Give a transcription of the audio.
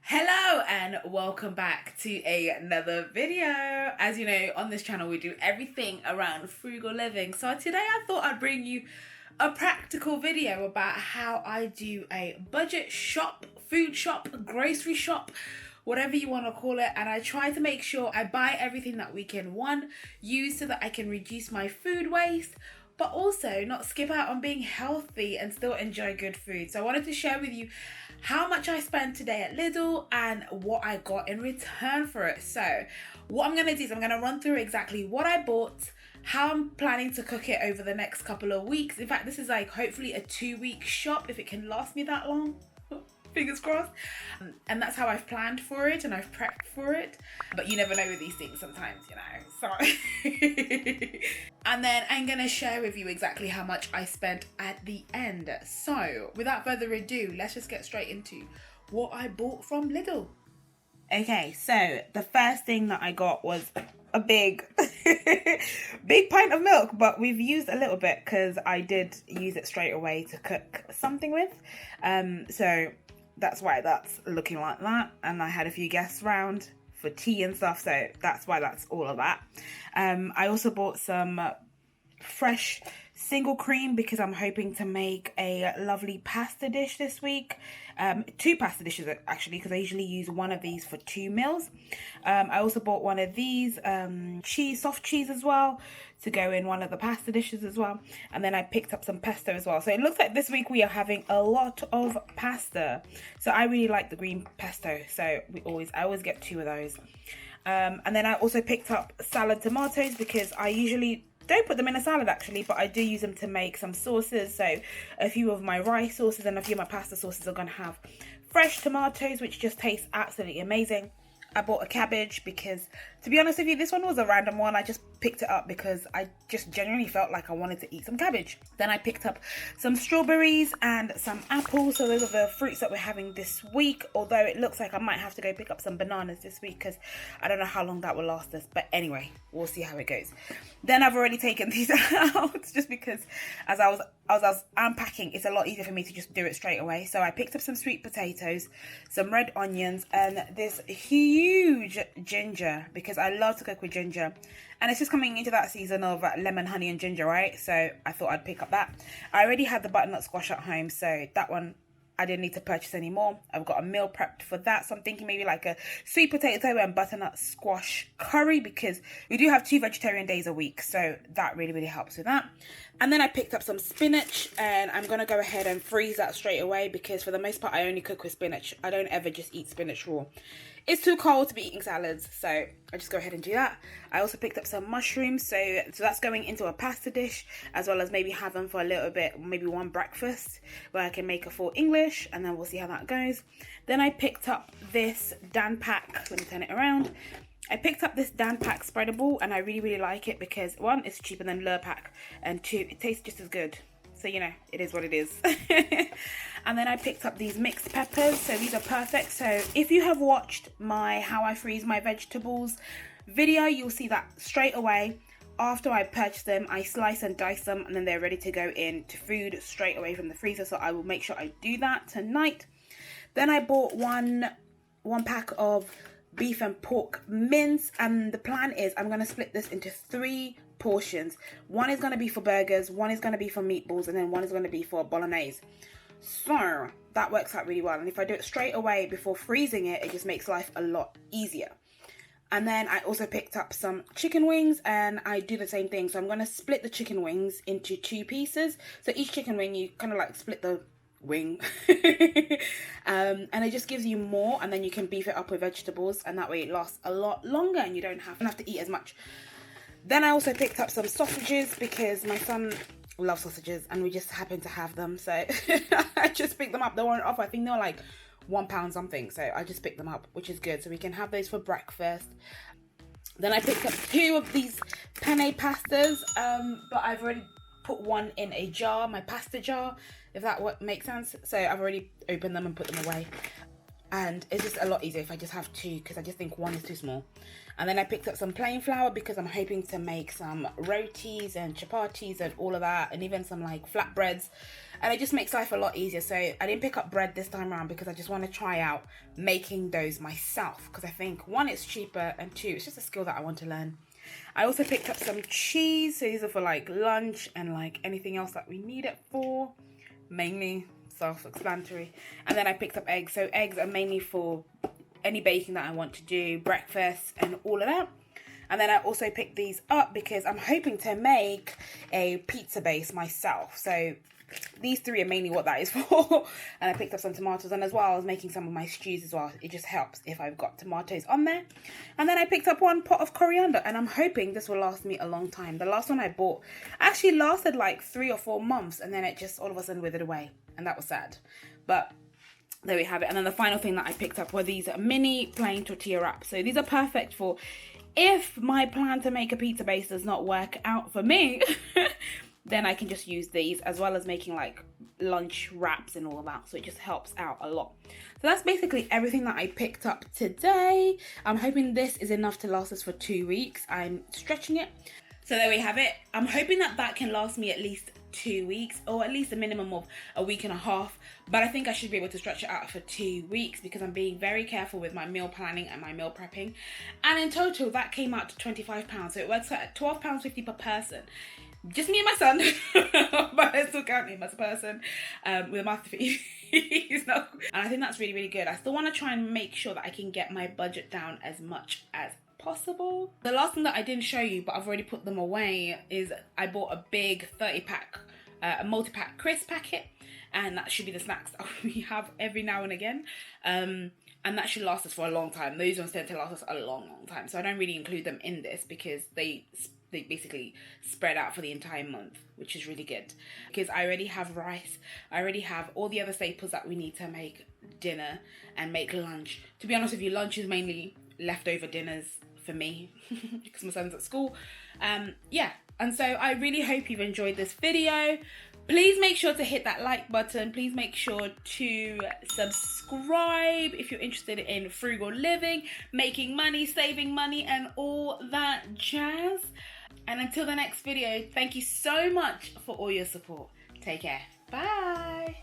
Hello and welcome back to another video. As you know, on this channel we do everything around frugal living. So today I thought I'd bring you a practical video about how I do a budget shop, food shop, grocery shop, whatever you want to call it. And I try to make sure I buy everything that we can, one, use so that I can reduce my food waste, but also not skip out on being healthy and still enjoy good food. So I wanted to share with you how much I spent today at Lidl and what I got in return for it. So what I'm going to do is I'm going to run through exactly what I bought, how I'm planning to cook it over the next couple of weeks. In fact, this is like hopefully a 2-week shop if it can last me that long. Fingers crossed. And that's how I've planned for it and I've prepped for it. But you never know with these things sometimes, you know. So and then I'm going to share with you exactly how much I spent at the end. So without further ado, let's just get straight into what I bought from Lidl. Okay, so the first thing that I got was a big pint of milk, but we've used a little bit because I did use it straight away to cook something with. So that's why that's looking like that. And I had a few guests round for tea and stuff, so that's why that's all of that. I also bought some fresh single cream because I'm hoping to make a lovely pasta dish this week. 2 pasta dishes actually, because I usually use one of these for 2 meals. I also bought one of these soft cheese as well to go in one of the pasta dishes as well. And then I picked up some pesto as well. So it looks like this week we are having a lot of pasta. So I really like the green pesto. So I always get 2 of those. And then I also picked up salad tomatoes because I usually don't put them in a salad actually, but I do use them to make some sauces. So a few of my rice sauces and a few of my pasta sauces are going to have fresh tomatoes, which just taste absolutely amazing. I bought a cabbage because, to be honest with you, this one was a random one. I just picked it up because I just genuinely felt like I wanted to eat some cabbage. Then I picked up some strawberries and some apples. So those are the fruits that we're having this week. Although it looks like I might have to go pick up some bananas this week because I don't know how long that will last us. But anyway, we'll see how it goes. Then I've already taken these out just because as I was unpacking, it's a lot easier for me to just do it straight away. So I picked up some sweet potatoes, some red onions, and this huge ginger because I love to cook with ginger. And it's just coming into that season of lemon, honey and ginger, right? So I thought I'd pick up that. I already had the butternut squash at home, so that one I didn't need to purchase anymore. I've got a meal prepped for that. So I'm thinking maybe like a sweet potato and butternut squash curry because we do have 2 vegetarian days a week. So that really, really helps with that. And then I picked up some spinach and I'm going to go ahead and freeze that straight away because for the most part, I only cook with spinach. I don't ever just eat spinach raw. It's too cold to be eating salads, so I just go ahead and do that. I also picked up some mushrooms, so that's going into a pasta dish, as well as maybe have them for a little bit, maybe one breakfast, where I can make a full English, and then we'll see how that goes. Then I picked up this Dan Pack, let me turn it around. I picked up this Dan Pack spreadable, and I really, really like it because 1, it's cheaper than Lure Pack, and 2, it tastes just as good. So, you know, it is what it is. And then I picked up these mixed peppers. So these are perfect. So if you have watched my how I freeze my vegetables video, you'll see that straight away. After I purchase them, I slice and dice them and then they're ready to go into food straight away from the freezer. So I will make sure I do that tonight. Then I bought one pack of beef and pork mince. And the plan is I'm going to split this into 3 portions. 1 is going to be for burgers, 1 is going to be for meatballs, and then 1 is going to be for bolognese. So that works out really well. And if I do it straight away before freezing it, it just makes life a lot easier. And then I also picked up some chicken wings and I do the same thing. So I'm going to split the chicken wings into 2 pieces. So each chicken wing, you kind of like split the wing and it just gives you more, and then you can beef it up with vegetables, and that way it lasts a lot longer and you don't have to eat as much. Then I also picked up some sausages because my son loves sausages and we just happen to have them, so I just picked them up. They weren't off. I think they were like £1 something, so I just picked them up, which is good, so we can have those for breakfast. Then I picked up 2 of these penne pastas, but I've already put 1 in a jar, my pasta jar, if that makes sense. So I've already opened them and put them away. and it's just a lot easier if I just have two, because I just think one is too small. And then I picked up some plain flour because I'm hoping to make some rotis and chapatis and all of that, and even some like flatbreads, and it just makes life a lot easier. So I didn't pick up bread this time around because I just want to try out making those myself, because I think one, it's cheaper, and two, it's just a skill that I want to learn. I also picked up some cheese, so these are for like lunch and like anything else that we need it for, mainly self-explanatory. And then I picked up eggs, so eggs are mainly for any baking that I want to do, breakfast and all of that. And then I also picked these up because I'm hoping to make a pizza base myself. So these three are mainly what that is for. And I picked up some tomatoes, and as well I was making some of my stews as well. It just helps if I've got tomatoes on there. And then I picked up one pot of coriander, and I'm hoping this will last me a long time. The last one I bought actually lasted like 3 or 4 months, and then it just all of a sudden withered away, and that was sad. But there we have it. And then the final thing that I picked up were these mini plain tortilla wraps. So these are perfect for if my plan to make a pizza base does not work out for me, then I can just use these, as well as making like lunch wraps and all of that. So it just helps out a lot. So that's basically everything that I picked up today. I'm hoping this is enough to last us for 2 weeks. I'm stretching it. So there we have it. I'm hoping that that can last me at least 2 weeks, or at least a minimum of a week and a half. But I think I should be able to stretch it out for 2 weeks, because I'm being very careful with my meal planning and my meal prepping. And in total, that came out to £25. So it works out at £12.50 per person. Just me and my son, but I still count him as a person with a mouth to feed. And I think that's really, really good. I still want to try and make sure that I can get my budget down as much as possible. The last thing that I didn't show you, but I've already put them away, is I bought a big 30-pack, a multi-pack crisp packet, and that should be the snacks that we have every now and again. And that should last us for a long time. Those ones tend to last us a long, long time. So I don't really include them in this because they basically spread out for the entire month, which is really good. Because I already have rice, I already have all the other staples that we need to make dinner and make lunch. To be honest with you, lunch is mainly leftover dinners for me because my son's at school. Yeah, and so I really hope you've enjoyed this video. Please make sure to hit that like button. Please make sure to subscribe if you're interested in frugal living, making money, saving money, and all that jazz. And until the next video, thank you so much for all your support. Take care. Bye.